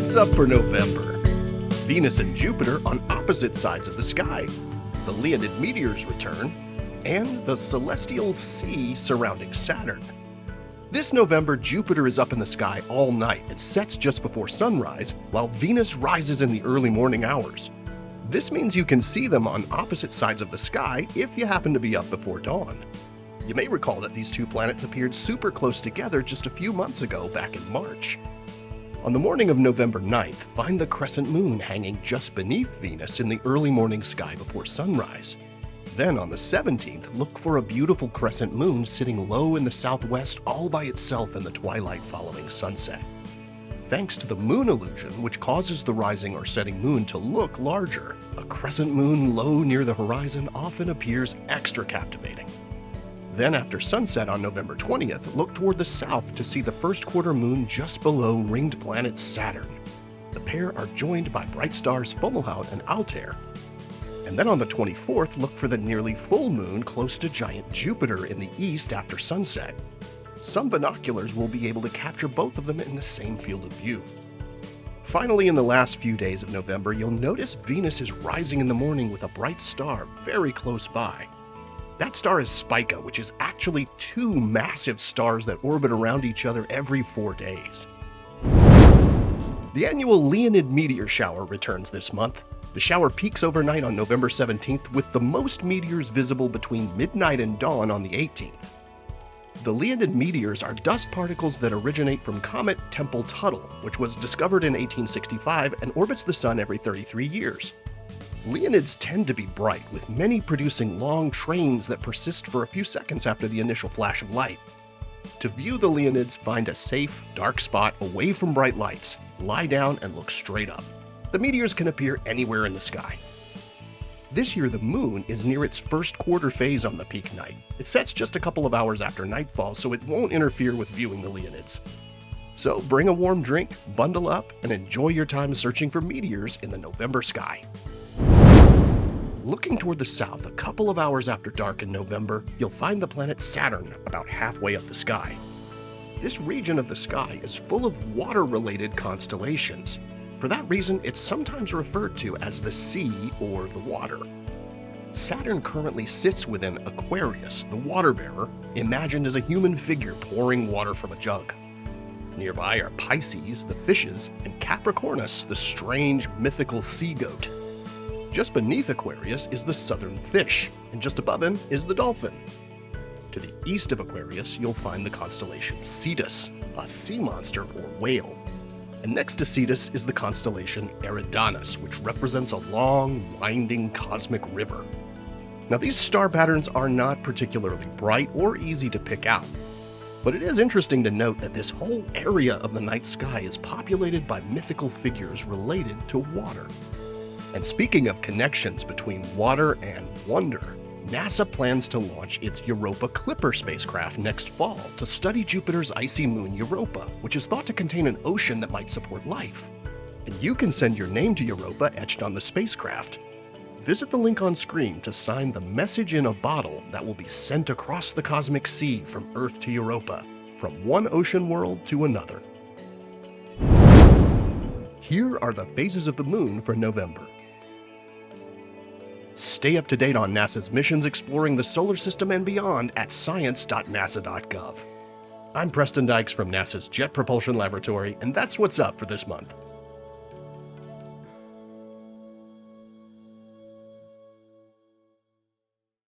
What's up for November? Venus and Jupiter on opposite sides of the sky, the Leonid meteors return, and the celestial sea surrounding Saturn. This November, Jupiter is up in the sky all night and sets just before sunrise, while Venus rises in the early morning hours. This means you can see them on opposite sides of the sky if you happen to be up before dawn. You may recall that these two planets appeared super close together just a few months ago back in March. On the morning of November 9th, find the crescent moon hanging just beneath Venus in the early morning sky before sunrise. Then on the 17th, look for a beautiful crescent moon sitting low in the southwest all by itself in the twilight following sunset. Thanks to the moon illusion, which causes the rising or setting moon to look larger, a crescent moon low near the horizon often appears extra captivating. Then after sunset on November 20th, look toward the south to see the first quarter moon just below ringed planet Saturn. The pair are joined by bright stars Fomalhaut and Altair. And then on the 24th, look for the nearly full moon close to giant Jupiter in the east after sunset. Some binoculars will be able to capture both of them in the same field of view. Finally, in the last few days of November, you'll notice Venus is rising in the morning with a bright star very close by. That star is Spica, which is actually two massive stars that orbit around each other every 4 days. The annual Leonid meteor shower returns this month. The shower peaks overnight on November 17th, with the most meteors visible between midnight and dawn on the 18th. The Leonid meteors are dust particles that originate from comet Tempel-Tuttle, which was discovered in 1865 and orbits the Sun every 33 years. Leonids tend to be bright, with many producing long trains that persist for a few seconds after the initial flash of light. To view the Leonids, find a safe, dark spot away from bright lights, lie down, and look straight up. The meteors can appear anywhere in the sky. This year, the moon is near its first quarter phase on the peak night. It sets just a couple of hours after nightfall, so it won't interfere with viewing the Leonids. So bring a warm drink, bundle up, and enjoy your time searching for meteors in the November sky. Looking toward the south, a couple of hours after dark in November, you'll find the planet Saturn about halfway up the sky. This region of the sky is full of water-related constellations. For that reason, it's sometimes referred to as the sea or the water. Saturn currently sits within Aquarius, the water bearer, imagined as a human figure pouring water from a jug. Nearby are Pisces, the fishes, and Capricornus, the strange, mythical sea goat. Just beneath Aquarius is the southern fish, and just above him is the dolphin. To the east of Aquarius, you'll find the constellation Cetus, a sea monster or whale. And next to Cetus is the constellation Eridanus, which represents a long, winding cosmic river. Now, these star patterns are not particularly bright or easy to pick out, but it is interesting to note that this whole area of the night sky is populated by mythical figures related to water. And speaking of connections between water and wonder, NASA plans to launch its Europa Clipper spacecraft next fall to study Jupiter's icy moon Europa, which is thought to contain an ocean that might support life. And you can send your name to Europa etched on the spacecraft. Visit the link on screen to sign the message in a bottle that will be sent across the cosmic sea from Earth to Europa, from one ocean world to another. Here are the phases of the moon for November. Stay up to date on NASA's missions exploring the solar system and beyond at science.nasa.gov. I'm Preston Dykes from NASA's Jet Propulsion Laboratory, and that's what's up for this month.